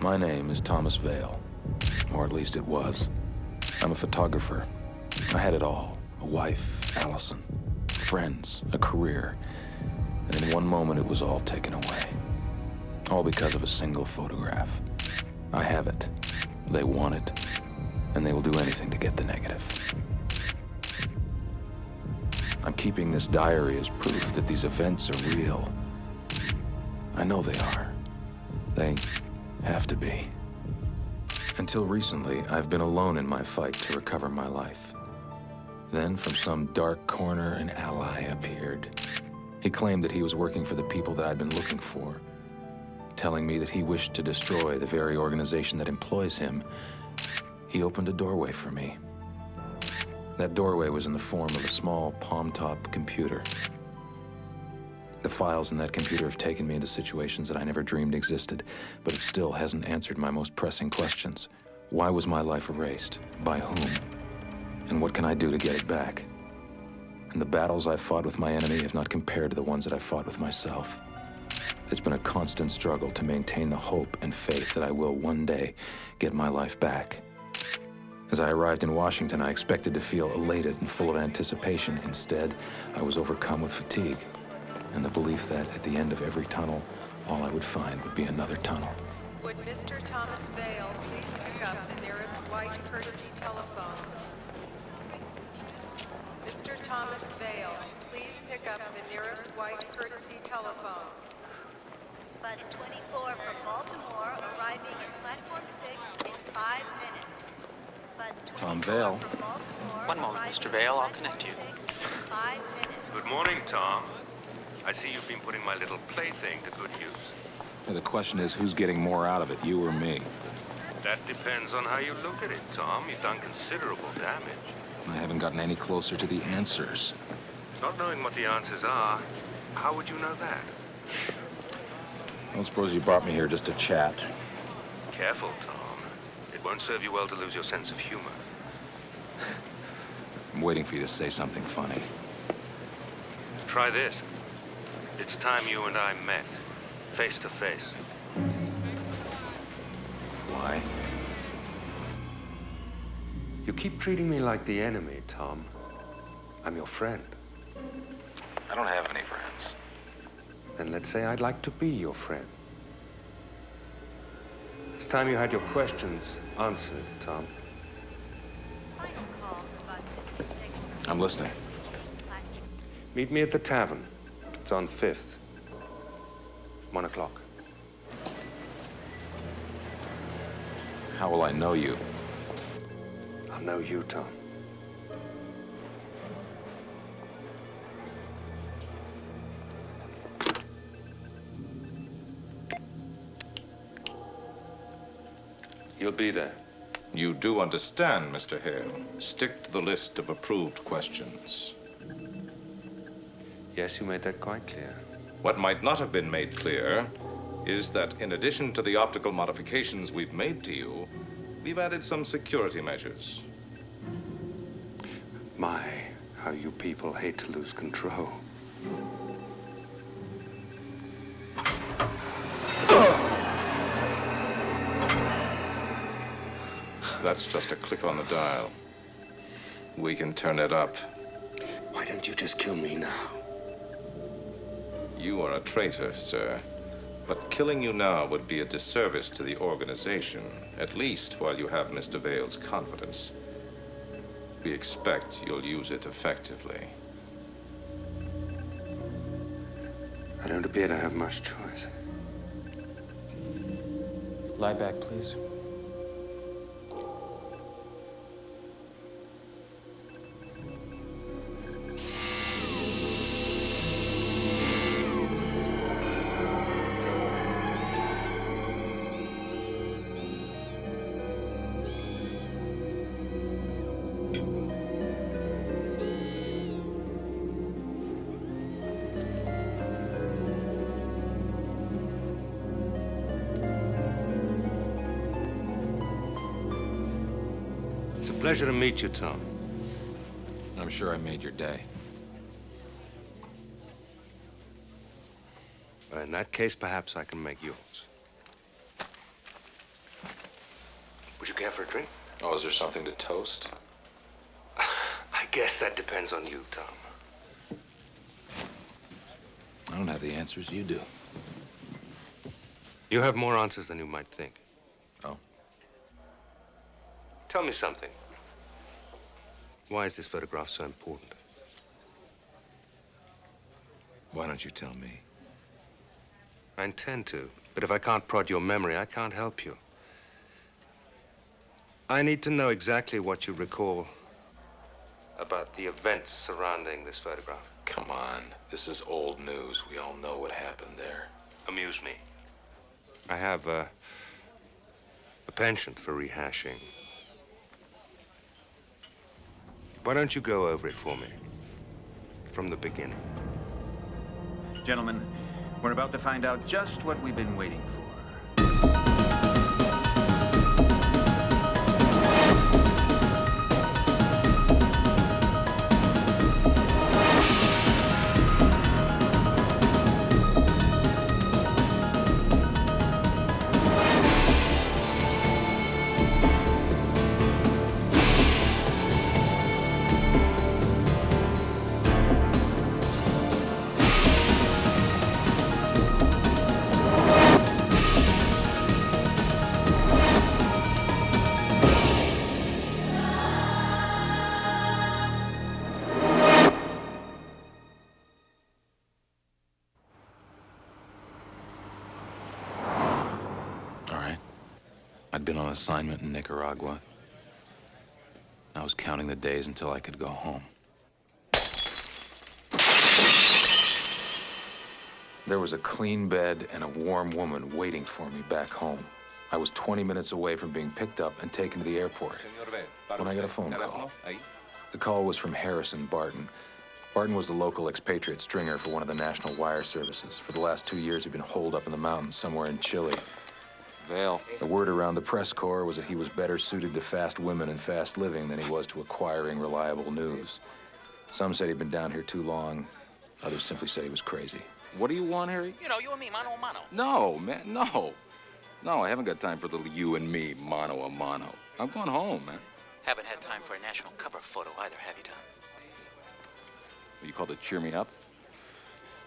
My name is Thomas Vale, or at least it was. I'm a photographer. I had it all. A wife, Allison, friends, a career. And in one moment, it was all taken away. All because of a single photograph. I have it. They want it. And they will do anything to get the negative. I'm keeping this diary as proof that these events are real. I know they are. They have to be. Until recently, I've been alone in my fight to recover my life. Then, from some dark corner, an ally appeared. He claimed that he was working for the people that I'd been looking for, telling me that he wished to destroy the very organization that employs him. He opened a doorway for me. That doorway was in the form of a small palm-top computer. The files in that computer have taken me into situations that I never dreamed existed, but it still hasn't answered my most pressing questions. Why was my life erased? By whom? And what can I do to get it back? And the battles I've fought with my enemy have not compared to the ones that I've fought with myself. It's been a constant struggle to maintain the hope and faith that I will one day get my life back. As I arrived in Washington, I expected to feel elated and full of anticipation. Instead, I was overcome with fatigue and the belief that at the end of every tunnel, all I would find would be another tunnel. Would Mr. Thomas Vale please pick up the nearest white courtesy telephone? Mr. Thomas Vale, please pick up the nearest white courtesy telephone. Bus 24 from Baltimore arriving at platform 6 in 5 minutes. Bus 24 Tom Vale. from Baltimore. One moment, Mr. Vale, I'll connect you. 6 in 5 minutes. Good morning, Tom. I see you've been putting my little plaything to good use. And the question is, who's getting more out of it, you or me? That depends on how you look at it, Tom. You've done considerable damage. I haven't gotten any closer to the answers. Not knowing what the answers are, how would you know that? I don't suppose you brought me here just to chat. Careful, Tom. It won't serve you well to lose your sense of humor. I'm waiting for you to say something funny. Try this. It's time you and I met, face to face. Why? You keep treating me like the enemy, Tom. I'm your friend. I don't have any friends. Then let's say I'd like to be your friend. It's time you had your questions answered, Tom. Final call for bus 56 from I'm listening. platform. Meet me at the tavern. It's on 5th. 1 o'clock. How will I know you? I'll know you, Tom. You'll be there. You do understand, Mr. Hale. Stick to the list of approved questions. Yes, you made that quite clear. What might not have been made clear is that in addition to the optical modifications we've made to you, we've added some security measures. My, how you people hate to lose control. That's just a click on the dial. We can turn it up. Why don't you just kill me now? You are a traitor, sir. But killing you now would be a disservice to the organization, at least while you have Mr. Vale's confidence. We expect you'll use it effectively. I don't appear to have much choice. Lie back, please. It's a pleasure to meet you, Tom. I'm sure I made your day. In that case, perhaps I can make yours. Would you care for a drink? Oh, is there something to toast? I guess that depends on you, Tom. I don't have the answers, you do. You have more answers than you might think. Oh? Tell me something. Why is this photograph so important? Why don't you tell me? I intend to, but if I can't prod your memory, I can't help you. I need to know exactly what you recall about the events surrounding this photograph. Come on, this is old news. We all know what happened there. Amuse me. I have a penchant for rehashing. Why don't you go over it for me? From the beginning. Gentlemen, we're about to find out just what we've been waiting for. I'd been on assignment in Nicaragua. I was counting the days until I could go home. There was a clean bed and a warm woman waiting for me back home. I was 20 minutes away from being picked up and taken to the airport when I got a phone call. The call was from Harrison Barton. Barton was the local expatriate stringer for one of the national wire services. For the last 2 years, he'd been holed up in the mountains somewhere in Chile. Vale. The word around the press corps was that he was better suited to fast women and fast living than he was to acquiring reliable news. Some said he'd been down here too long. Others simply said he was crazy. What do you want, Harry? You know, you and me, mano a mano. No, man, no. No, I haven't got time for little you and me, mano a mano. I'm going home, man. Haven't had time for a national cover photo either, have you, Tom? You called to cheer me up?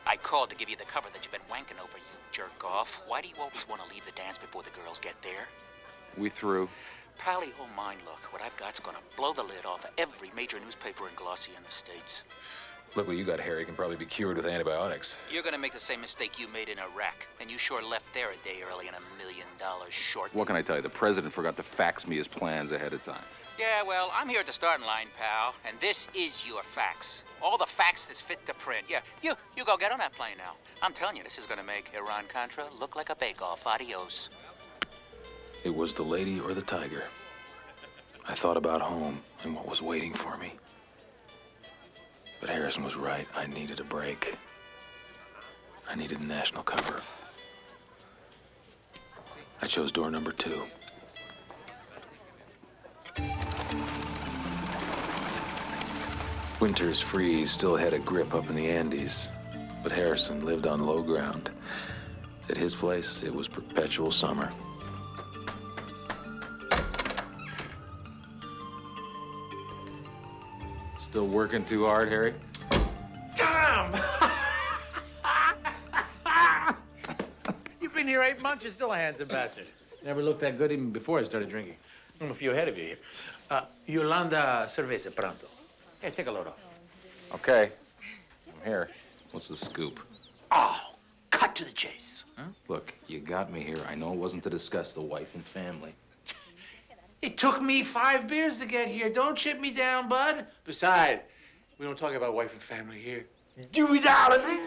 I called to give you the cover that you've been wanking over, you jerk off. Why do you always want to leave the dance before the girls get there? We through. Pally, oh mine, look. What I've got's gonna blow the lid off of every major newspaper and glossy in the States. Look what you got, Harry. Can probably be cured with antibiotics. You're gonna make the same mistake you made in Iraq, and you sure left there a day early and $1 million short. What can I tell you? The president forgot to fax me his plans ahead of time. Yeah, well, I'm here at the starting line, pal, and this is your fax. All the facts that's fit to print. Yeah, you go get on that plane now. I'm telling you, this is gonna make Iran-Contra look like a bake-off. Adios. It was the lady or the tiger. I thought about home and what was waiting for me. But Harrison was right. I needed a break. I needed national cover. I chose door number 2. Winter's freeze still had a grip up in the Andes, but Harrison lived on low ground. At his place, it was perpetual summer. Still working too hard, Harry? Tom! You've been here 8 months, you're still a handsome bastard. Never looked that good even before I started drinking. I'm a few ahead of you here. Yolanda Cerveza, pronto. Here, take a load off. Okay. I'm here. What's the scoop? Oh, cut to the chase. Huh? Look, you got me here. I know it wasn't to discuss the wife and family. It took me 5 beers to get here. Don't chip me down, bud. Besides, we don't talk about wife and family here. Do we, darling?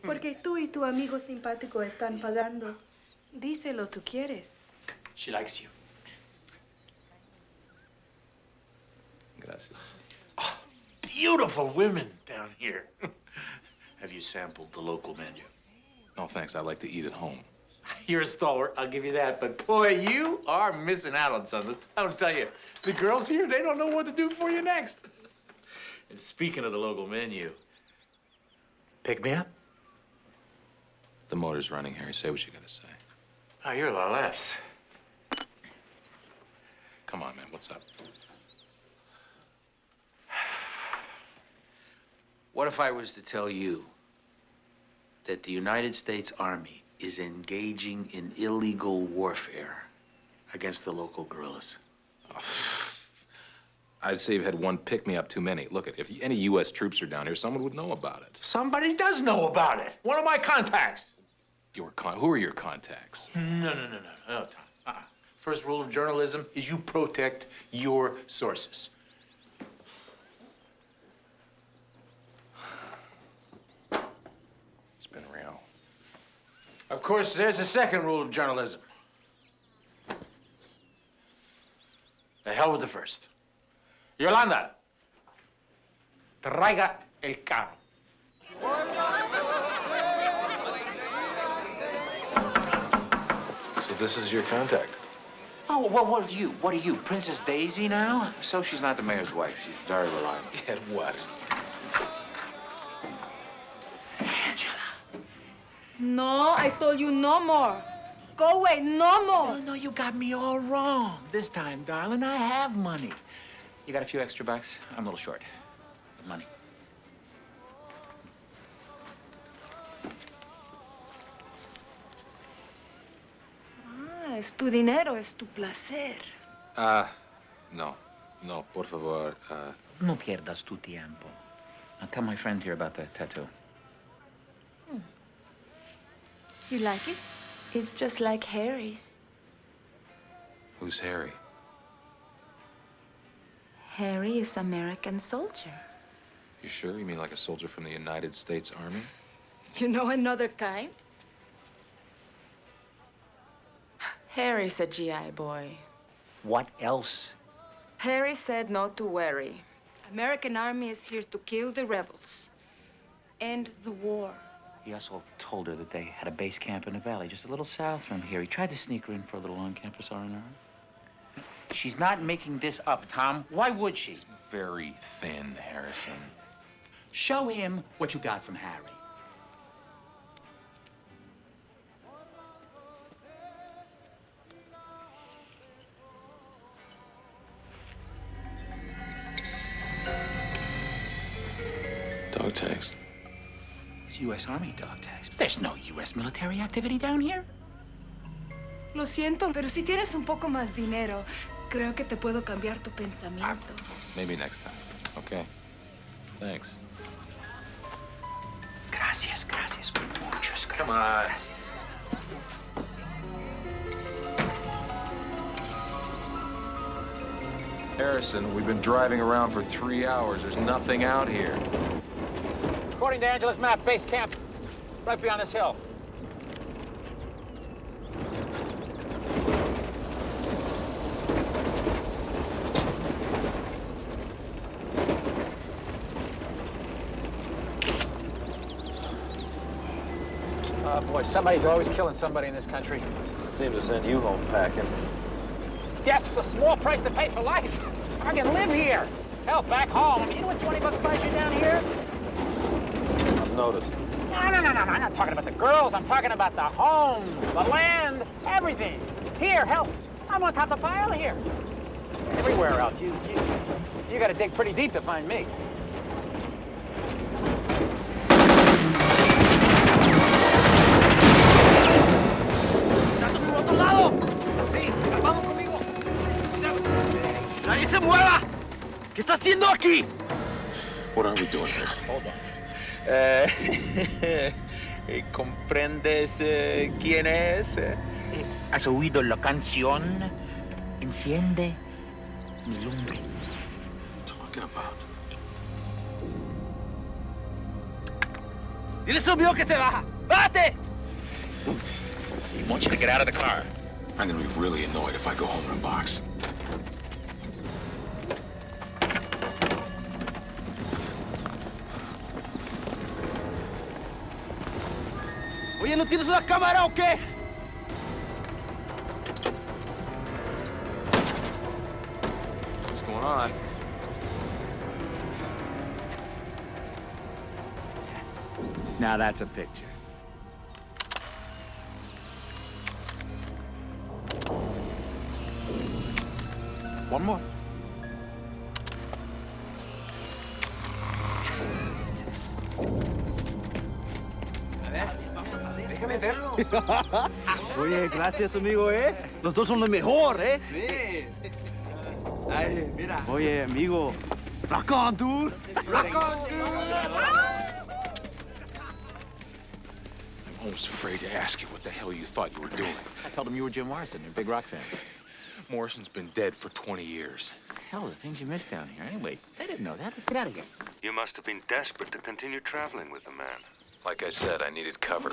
Porque tú y tu amigo simpático están pagando. Díselo, tú quieres. She likes you. Gracias. Oh, beautiful women down here. Have you sampled the local menu? No, thanks. I like to eat at home. You're a stalwart, I'll give you that. But boy, you are missing out on something. I'll tell you, the girls here, they don't know what to do for you next. And speaking of the local menu, pick me up? The motor's running, Harry. Say what you gotta say. Oh, you're a lot less. Come on, man, what's up? What if I was to tell you that the United States Army is engaging in illegal warfare against the local guerrillas? I'd say you've had one pick-me-up too many. Look, if any U.S. troops are down here, someone would know about it. Somebody does know about it. One of my contacts. Who are your contacts? No, Tom. First rule of journalism is you protect your sources. It's been real. Of course, there's a second rule of journalism. The hell with the first. Yolanda. Traiga el carro. So this is your contact? Oh, well, what are you? What are you, Princess Daisy now? So she's not the mayor's wife. She's very reliable. At what? No, I told you no more. Go away, no more. No, you got me all wrong. This time, darling, I have money. You got a few extra bucks? I'm a little short. Money. Es tu dinero, es tu placer. No, por favor. No pierdas tu tiempo. I'll tell my friend here about the tattoo. You like it? It's just like Harry's. Who's Harry? Harry is American soldier. You sure? You mean like a soldier from the United States Army? You know another kind? Harry's a GI boy. What else? Harry said not to worry. American Army is here to kill the rebels. End the war. He also told her that they had a base camp in the valley, just a little south from here. He tried to sneak her in for a little on-campus R&R. She's not making this up, Tom. Why would she? He's very thin, Harrison. Show him what you got from Harry. Dog tags. It's U.S. Army dog tags. There's no U.S. military activity down here. Lo siento, pero si tienes un poco más dinero, creo que te puedo cambiar tu pensamiento. Maybe next time, okay? Thanks. Gracias. Muchas gracias. Come on. Gracias. Harrison, we've been driving around for 3 hours. There's nothing out here. According to Angela's map, base camp right beyond this hill. Oh, boy, somebody's always killing somebody in this country. Seems to send you home packing. Death's a small price to pay for life. I can live here. Hell, back home. I mean, you know what 20 bucks buys you down here? I've noticed. No. I'm not talking about the girls. I'm talking about the home, the land, everything. Here, hell, I'm on top of the pile here. Everywhere else. You got to dig pretty deep to find me. ¡Nadie se mueva! ¿Qué está haciendo aquí? What are we doing here? Hold on. ¿Comprendes quién es? ¿Has oído la canción? Enciende mi lumbre. Talking about? ¡Dile subió que se baja! ¡Bájate! He wants you to get out of the car. I'm gonna be really annoyed if I go home in a box. Oye, ¿no tienes una cámara o qué? What's going on? Now that's a picture. One more. Déjame verlo. Oye, gracias, amigo, ¿eh? Los dos son lo mejor, ¿eh? Sí. Ay, mira. Oye, amigo. Rock on, dude. Rock on, dude. I'm almost afraid to ask you what the hell you thought you were doing. I told him you were Jim Morrison. They're big rock fans. Morrison's been dead for 20 years. Hell, the things you missed down here. Anyway, they didn't know that. Let's get out of here. You must have been desperate to continue traveling with the man. Like I said, I needed cover.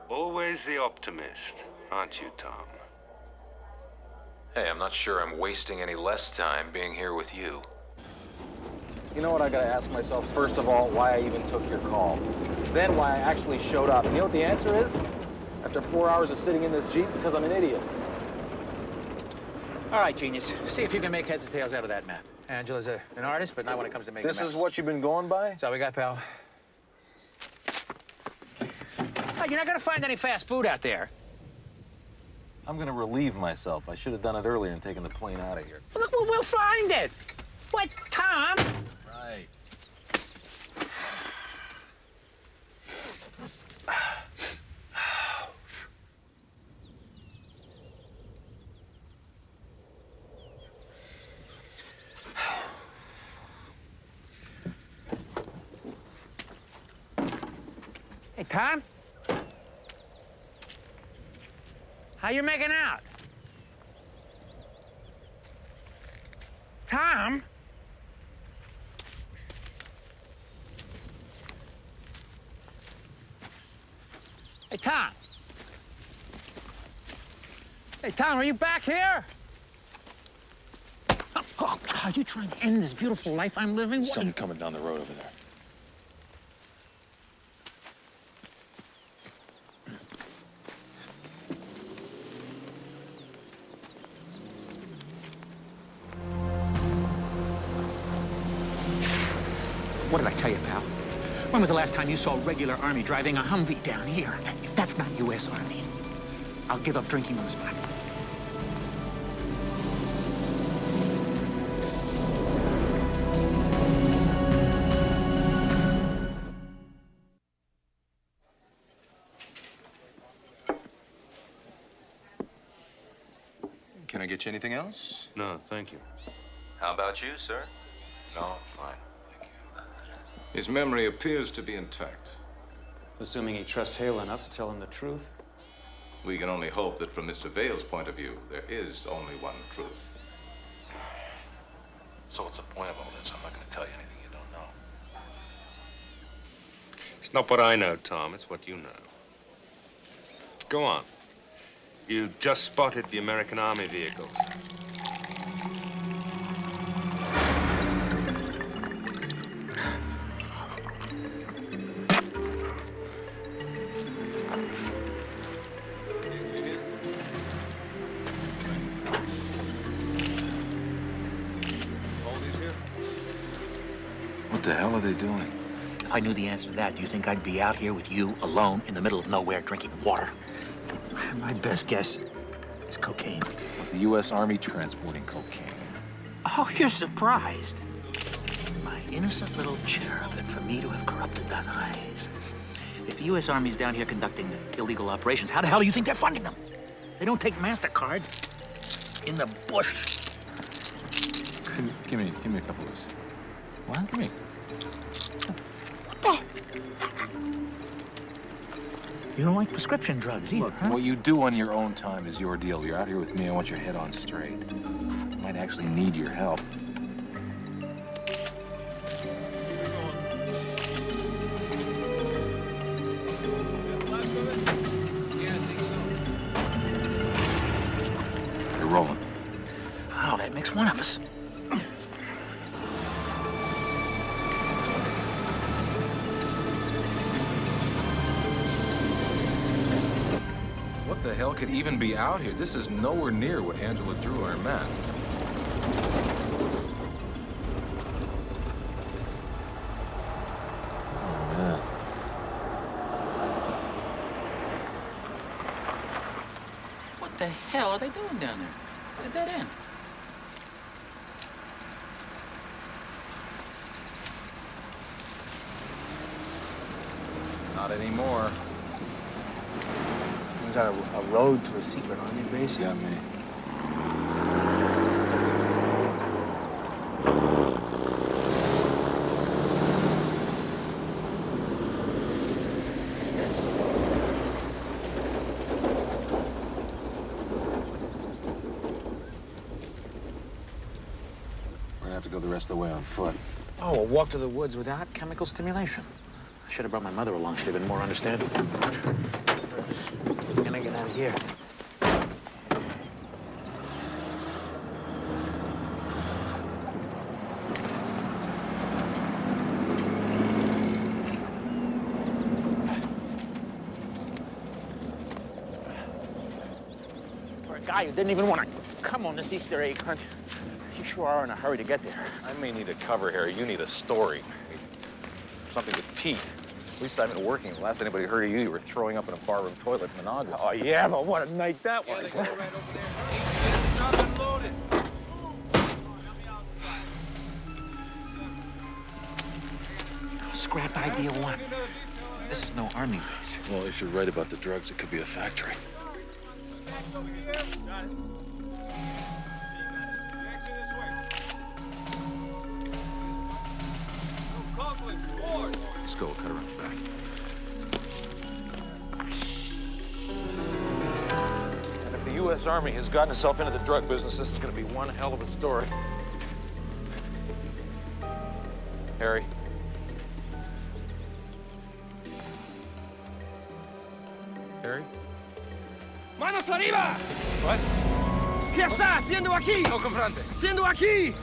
Always the optimist, aren't you, Tom? Hey, I'm not sure I'm wasting any less time being here with you. You know what I gotta ask myself? First of all, why I even took your call. Then why I actually showed up. And you know what the answer is? After 4 hours of sitting in this Jeep, because I'm an idiot. All right, genius. See if you can make heads or tails out of that map. Angela's an artist, but not when it comes to making This maps. is what you've been going by? That's all we got, pal. Oh, you're not gonna find any fast food out there. I'm gonna relieve myself. I should have done it earlier and taken the plane out of here. Well, look, we'll find it. What, Tom? Right. Hey, Tom? How you making out? Tom? Hey, Tom. Hey, Tom, are you back here? Oh, are you trying to end this beautiful life I'm living? Something coming down the road over there. What did I tell you, pal? When was the last time you saw regular Army driving a Humvee down here? If that's not U.S. Army, I'll give up drinking on the spot. Can I get you anything else? No, thank you. How about you, sir? No, fine. His memory appears to be intact. Assuming he trusts Hale enough to tell him the truth. We can only hope that from Mr. Vale's point of view, there is only one truth. So what's the point of all this? I'm not gonna tell you anything you don't know. It's not what I know, Tom. It's what you know. Go on. You just spotted the American Army vehicles. What the hell are they doing? If I knew the answer to that, do you think I'd be out here with you alone in the middle of nowhere drinking water? My best guess is cocaine. The U.S. Army transporting cocaine. Oh, you're surprised. My innocent little cherub, and for me to have corrupted that eyes. If the U.S. Army's down here conducting illegal operations, how the hell do you think they're funding them? They don't take MasterCard. In the bush. Give me a couple of those. What? Give me. What the? You don't like prescription drugs either, Look, huh? what you do on your own time is your deal. You're out here with me. I want your head on straight. I might actually need your help. They're rolling. Oh, that makes one of us. What the hell could even be out here? This is nowhere near what Angela drew on her map. Oh, man. the hell are they doing down there? It's a dead end. Not anymore. Was that a road to a secret army base? Got me. We're gonna have to go the rest of the way on foot. Oh, a walk to the woods without chemical stimulation. I should have brought my mother along. She'd have been more understanding. We're gonna get out of here. For a guy who didn't even want to come on this Easter egg hunt, you sure are in a hurry to get there. I may need a cover, Harry. You need a story. Something with teeth. At least I've been working. The last anybody heard of you, you were throwing up in a barroom toilet in Managua. Oh, yeah, but what a night that was. Right over there. Scrap idea one. This is no army base. Well, if you're right about the drugs, it could be a factory. Let's go. Cut around the back. And if the U.S. Army has gotten itself into the drug business, this is going to be one hell of a story. Harry. Harry? ¡Manos arriba! What? ¿Qué está haciendo aquí? No comprende. ¡Haciendo aquí!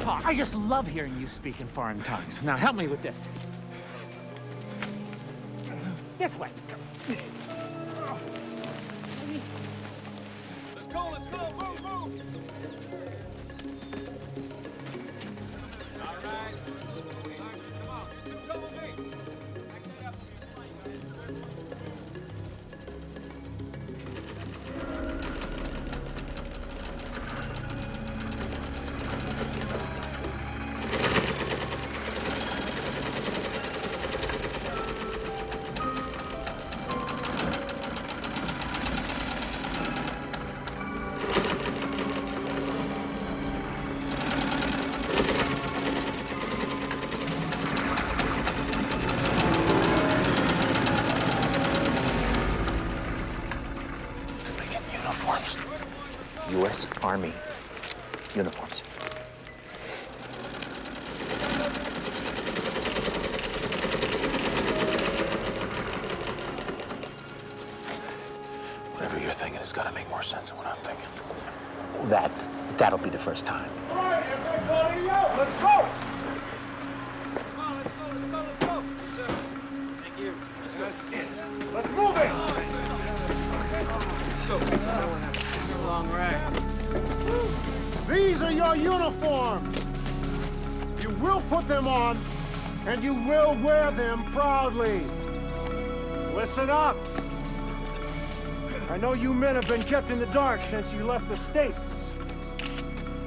Oh, I just love hearing you speak in foreign tongues. Now help me with this. This way. Let's go, move, move! All right. Come on, come with me. Uniforms. U.S. Army uniforms. Whatever you're thinking has got to make more sense than what I'm thinking. That'll be the first time. All right, everybody out. Let's go! Come on, let's go. Yes, sir. Thank you. Let's move it! Let's go. It's a long ride. These are your uniforms. You will put them on, and you will wear them proudly. Listen up. I know you men have been kept in the dark since you left the States.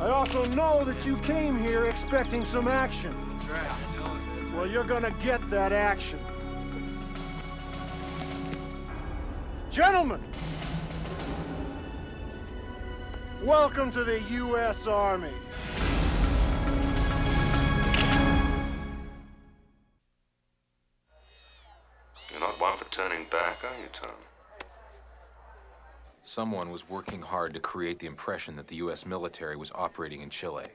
I also know that you came here expecting some action. That's right. Well, you're gonna get that action. Gentlemen, welcome to the U.S. Army. You're not one for turning back, are you, Tom? Someone was working hard to create the impression that the U.S. military was operating in Chile.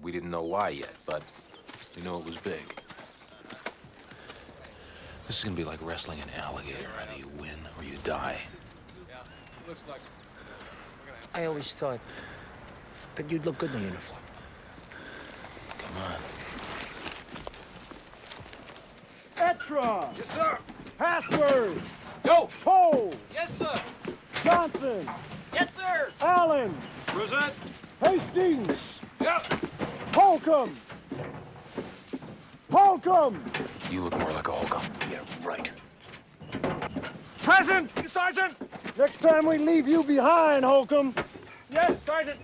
We didn't know why yet, but we knew it was big. This is gonna be like wrestling an alligator. Either you win or you die. Yeah, looks like. I always thought that you'd look good in a uniform. Come on. Etra! Yes, sir. Password! Go! Cole! Yes, sir. Johnson! Yes, sir. Allen! Present. Hastings! Yep. Holcomb! Holcomb! You look more like a Holcomb. Yeah, right. Present! Harrison! Sergeant! Next time we leave you behind, Holcomb. Yes, Sergeant.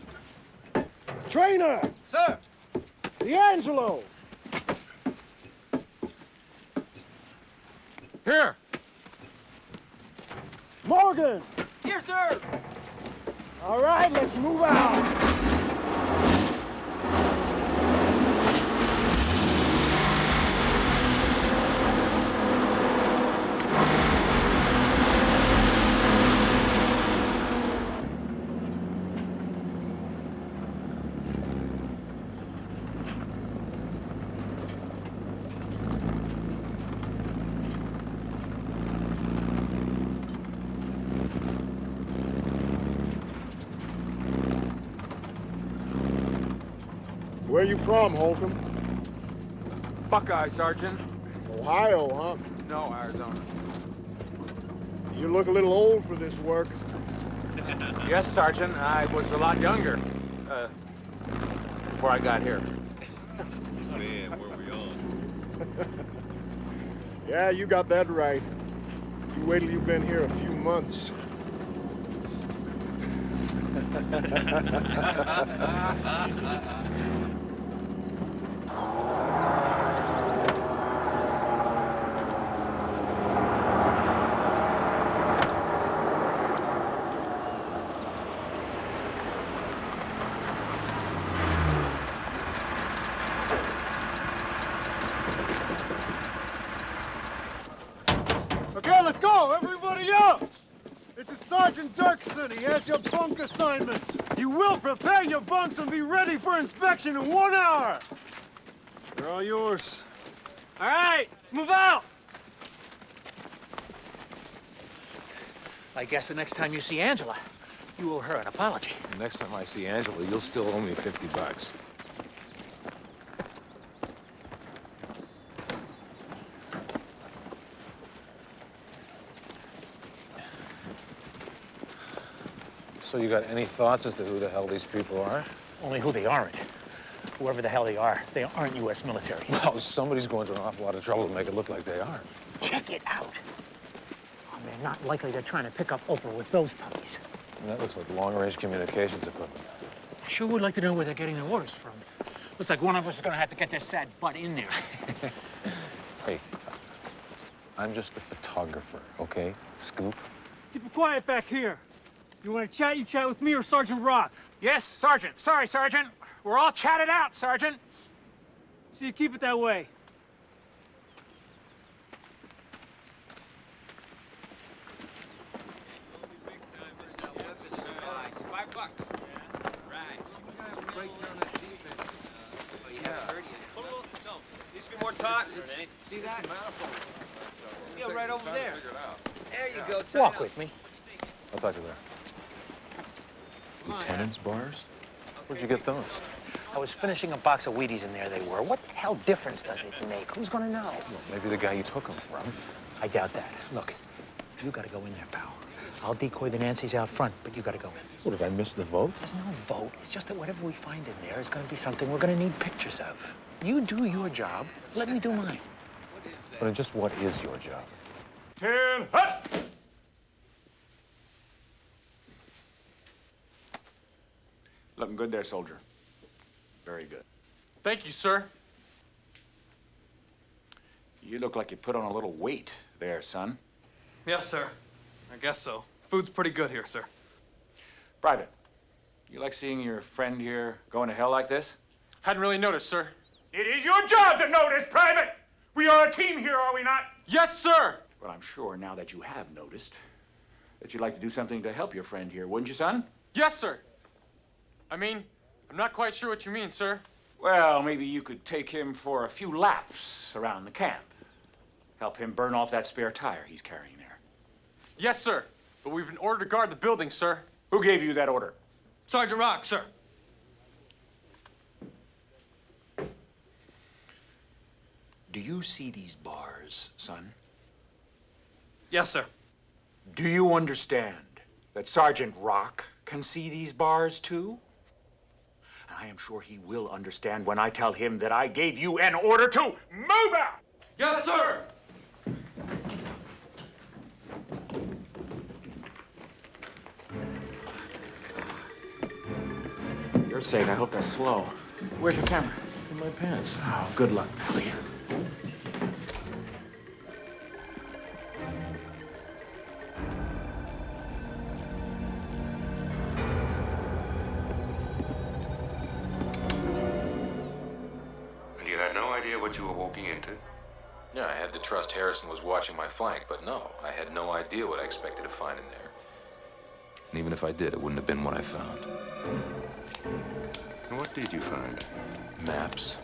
Trainer! Sir! D'Angelo! Here! Morgan! Here, sir! All right, let's move out. Where you from, Holcomb? Buckeye, Sergeant. Ohio, huh? No, Arizona. You look a little old for this work. Yes, Sergeant. I was a lot younger before I got here. Man, where we on? Yeah, you got that right. You wait till you've been here a few months. Okay, let's go! Everybody up! This is Sergeant Dirksen. He has your bunk assignments. You will prepare your bunks and be ready for inspection in 1 hour. They're all yours. All right, let's move out. I guess the next time you see Angela, you owe her an apology. The next time I see Angela, you'll still owe me $50. So you got any thoughts as to who the hell these people are? Only who they aren't. Whoever the hell they aren't U.S. military. Well, somebody's going to an awful lot of trouble to make it look like they are. Check it out. Oh, they're not likely they're trying to pick up Oprah with those puppies. And that looks like long-range communications equipment. I sure would like to know where they're getting their orders from. Looks like one of us is gonna have to get their sad butt in there. Hey, I'm just a photographer, okay? Scoop? Keep it quiet back here. You want to chat, you chat with me or Sergeant Rock. Yes, Sergeant. Sorry, Sergeant. We're all chatted out, Sergeant. So you keep it that way. See that? Feel right over there. There you go. Walk with me. I'll talk to her. Lieutenant's bars? Where'd you get those? I was finishing a box of Wheaties and there they were. What the hell difference does it make? Who's gonna know? Well, maybe the guy you took them from. I doubt that. Look, you gotta go in there, pal. I'll decoy the Nancys out front, but you gotta go in. What, did I miss the vote? There's no vote. It's just that whatever we find in there is gonna be something we're gonna need pictures of. You do your job, let me do mine. But just what is your job? 10, hut! Looking good there, soldier. Very good. Thank you, sir. You look like you put on a little weight there, son. Yes, sir. I guess so. Food's pretty good here, sir. Private, you like seeing your friend here going to hell like this? Hadn't really noticed, sir. It is your job to notice, Private! We are a team here, are we not? Yes, sir! Well, I'm sure now that you have noticed that you'd like to do something to help your friend here, wouldn't you, son? Yes, sir. I mean, I'm not quite sure what you mean, sir. Well, maybe you could take him for a few laps around the camp. Help him burn off that spare tire he's carrying there. Yes, sir. But we've been ordered to guard the building, sir. Who gave you that order? Sergeant Rock, sir. Do you see these bars, son? Yes, sir. Do you understand that Sergeant Rock can see these bars, too? I am sure he will understand when I tell him that I gave you an order to move out! Yes, sir! earth's sake, I hope that's slow. Where's your camera? In my pants. Oh, good luck, Pally. And you had no idea what you were walking into? Yeah, I had to trust Harrison was watching my flank, but no, I had no idea what I expected to find in there. And even if I did, it wouldn't have been what I found. And what did you find? Maps.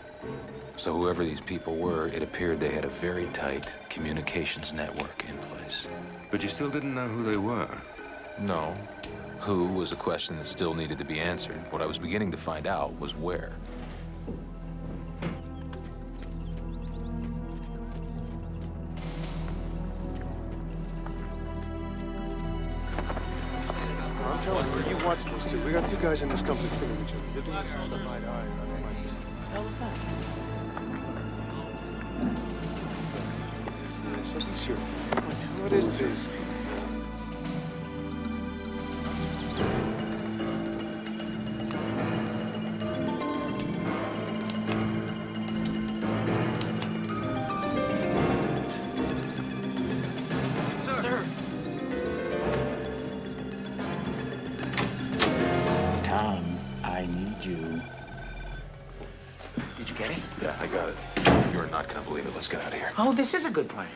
So whoever these people were, it appeared they had a very tight communications network in place. But you still didn't know who they were? No. Who was a question that still needed to be answered. What I was beginning to find out was where. I'm telling you, you watch those two. We got two guys in this company killing each other. They're doing some stuff eye to eye. I don't like this. What the hell is that? What is this? Let me shoot. What is this? Tom, I need you. Did you get it? Yeah, I got it. You're not gonna believe it. Let's get out of here. Oh, this is a good plan.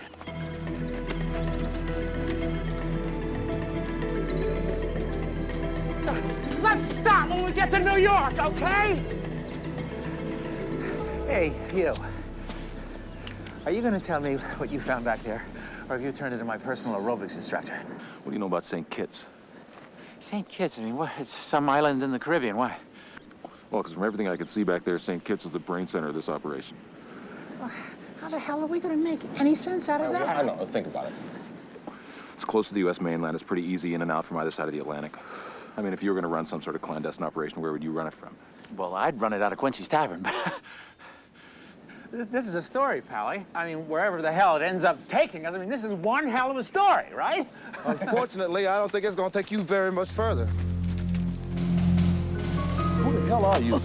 Let's stop when we get to New York, okay? Hey, you. Are you gonna tell me what you found back there? Or have you turned into my personal aerobics instructor? What do you know about St. Kitts? St. Kitts, I mean, what? It's some island in the Caribbean. Why? Well, because from everything I could see back there, St. Kitts is the brain center of this operation. Well, how the hell are we gonna make any sense out of that? I don't know. Think about it. It's close to the U.S. mainland. It's pretty easy in and out from either side of the Atlantic. I mean, if you were going to run some sort of clandestine operation, where would you run it from? Well, I'd run it out of Quincy's Tavern, but... This is a story, Pally. I mean, wherever the hell it ends up taking us, I mean, this is one hell of a story, right? Unfortunately, I don't think it's going to take you very much further. Who the hell are you?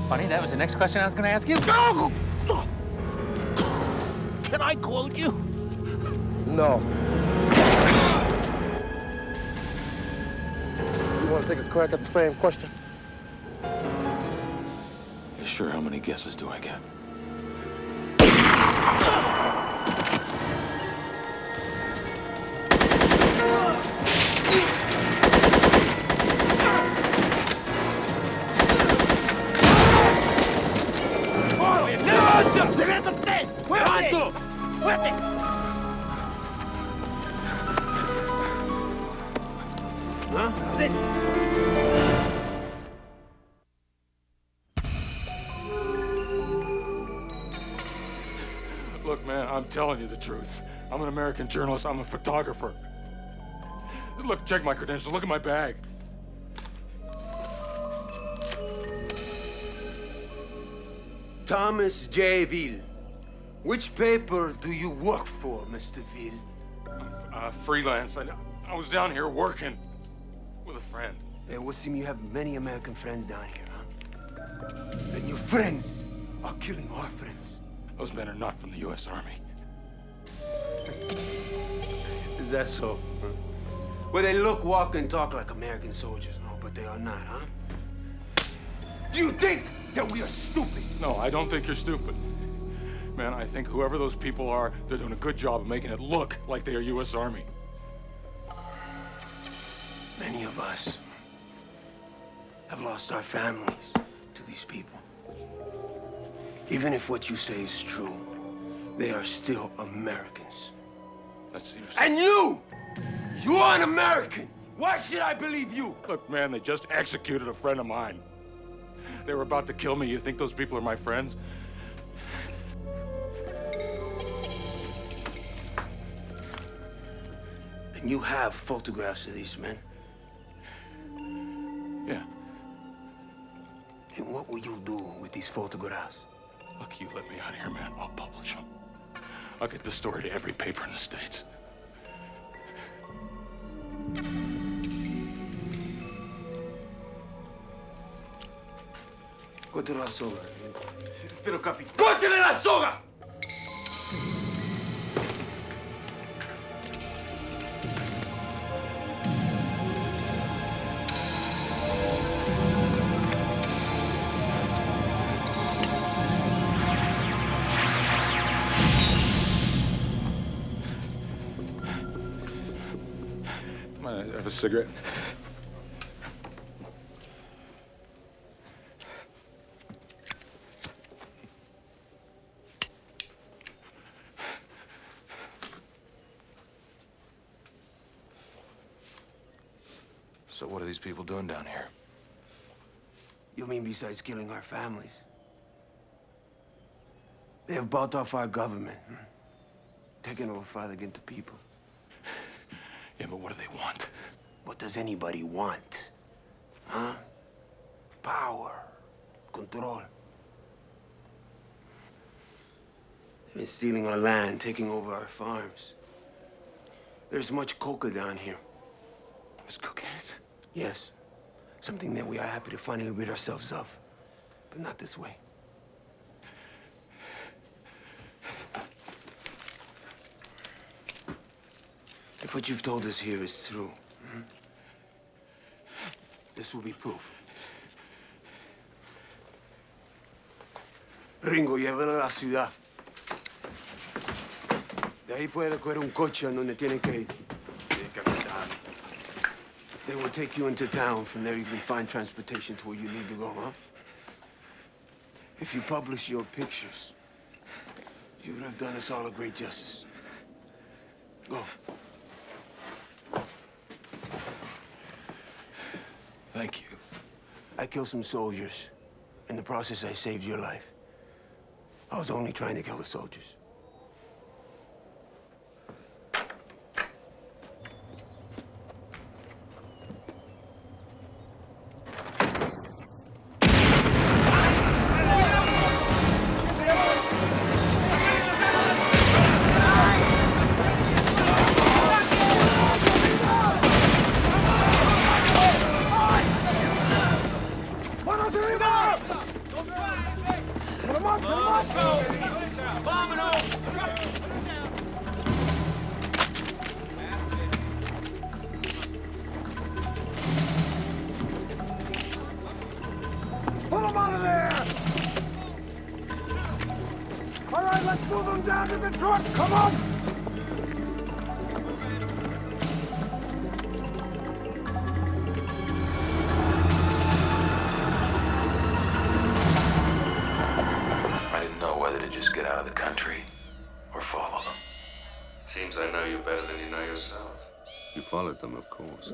Funny, that was the next question I was gonna ask you. Can I quote you? No. You want to take a crack at the same question? Yeah, sure, how many guesses do I get? Look, man, I'm telling you the truth. I'm an American journalist. I'm a photographer. Look, check my credentials. Look at my bag. Thomas J. Ville. Which paper do you work for, Mr. Ville? I'm freelance. I was down here working with a friend. It would seem you have many American friends down here, huh? And your friends are killing our friends. Those men are not from the U.S. Army. Is that so? Huh? Well, they look, walk, and talk like American soldiers, no, but they are not, huh? Do you think that we are stupid? No, I don't think you're stupid. Man, I think whoever those people are, they're doing a good job of making it look like they are U.S. Army. Many of us have lost our families to these people. Even if what you say is true, they are still Americans. That seems... And you! You are an American! Why should I believe you? Look, man, they just executed a friend of mine. They were about to kill me. You think those people are my friends? And you have photographs of these men? Yeah. And what will you do with these photographs? Look, you let me out of here, man. I'll publish them. I'll get the story to every paper in the States. Córtale la soga. Pero, capi... ¡Córtale la soga! Might I have a cigarette? So what are these people doing down here? You mean besides killing our families? They have bought off our government, taken over Father against the people. Yeah, but what do they want? What does anybody want? Huh? Power. Control. They've been stealing our land, taking over our farms. There's much coca down here. It's cocaine? Yes. Something that we are happy to finally rid ourselves of. But not this way. If what you've told us here is true, this will be proof. Ringo, llévalo a la ciudad. De ahí puede coger un coche a donde tiene que ir. Sí, capitán. They will take you into town. From there, you can find transportation to where you need to go, huh? If you publish your pictures, you would have done us all a great justice. Go. Thank you. I killed some soldiers. In the process, I saved your life. I was only trying to kill the soldiers. Pull him out of there! All right, let's move him down to the truck. Come on! I didn't know whether to just get out of the country or follow them. Seems I know you better than you know yourself. You followed them, of course.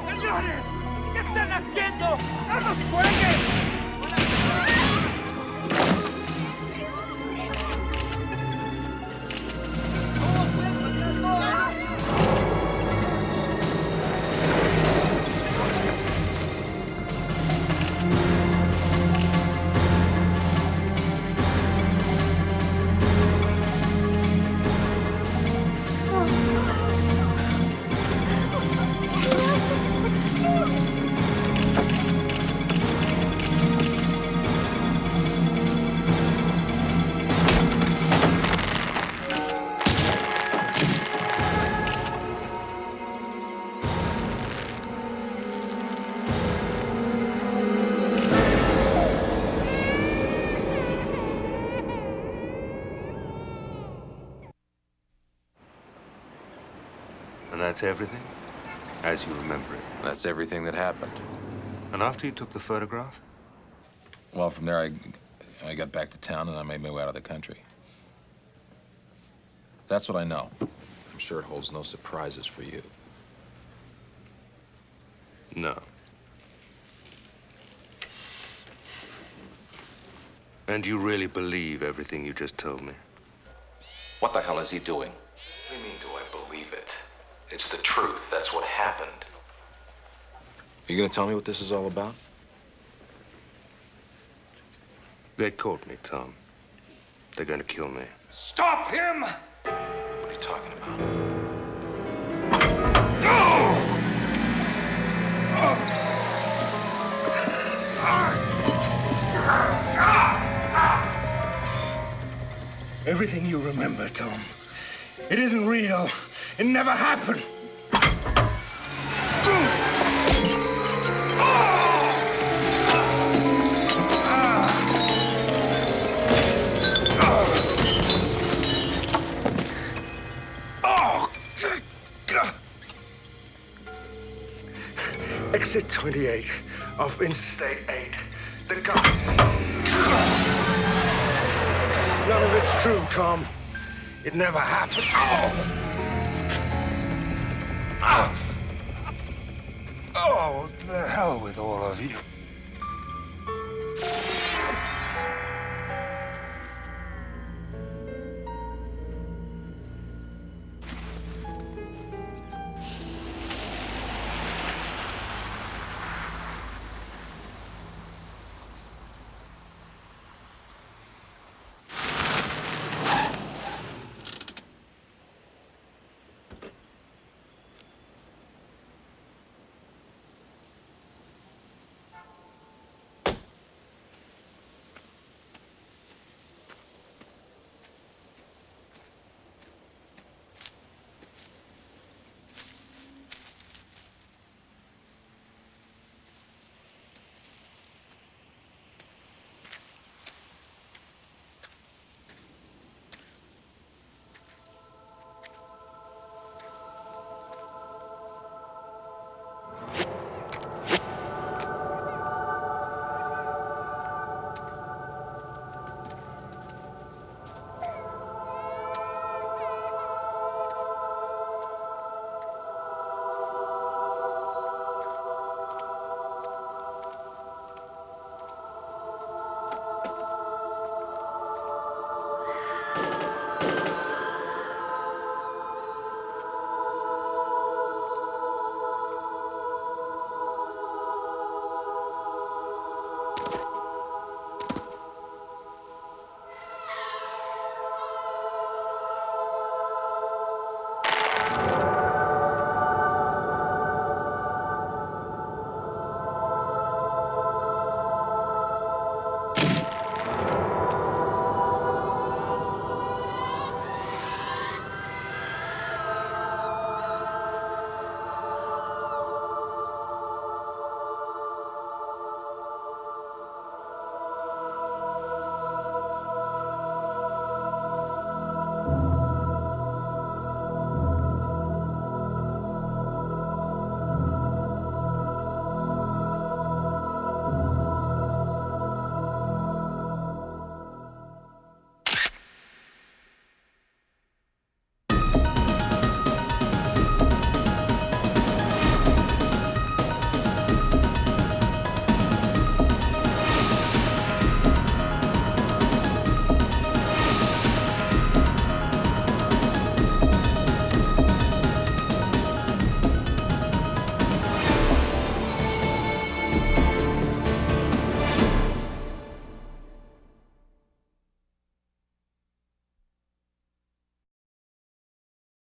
¡Señores! ¿Qué están haciendo? ¡No nos jueguen! And that's everything? As you remember it? That's everything that happened. And after you took the photograph? Well, from there, I got back to town and I made my way out of the country. That's what I know. I'm sure it holds no surprises for you. No. And you really believe everything you just told me? What the hell is he doing? What do you mean, do I believe it? It's the truth. That's what happened. You gonna tell me what this is all about? They caught me, Tom. They're gonna kill me. Stop him! What are you talking about? Everything you remember, Tom. It isn't real. It never happened. Exit 28 off Interstate 8. The gun. None of it's true, Tom. It never happened. Oh, the hell with all of you.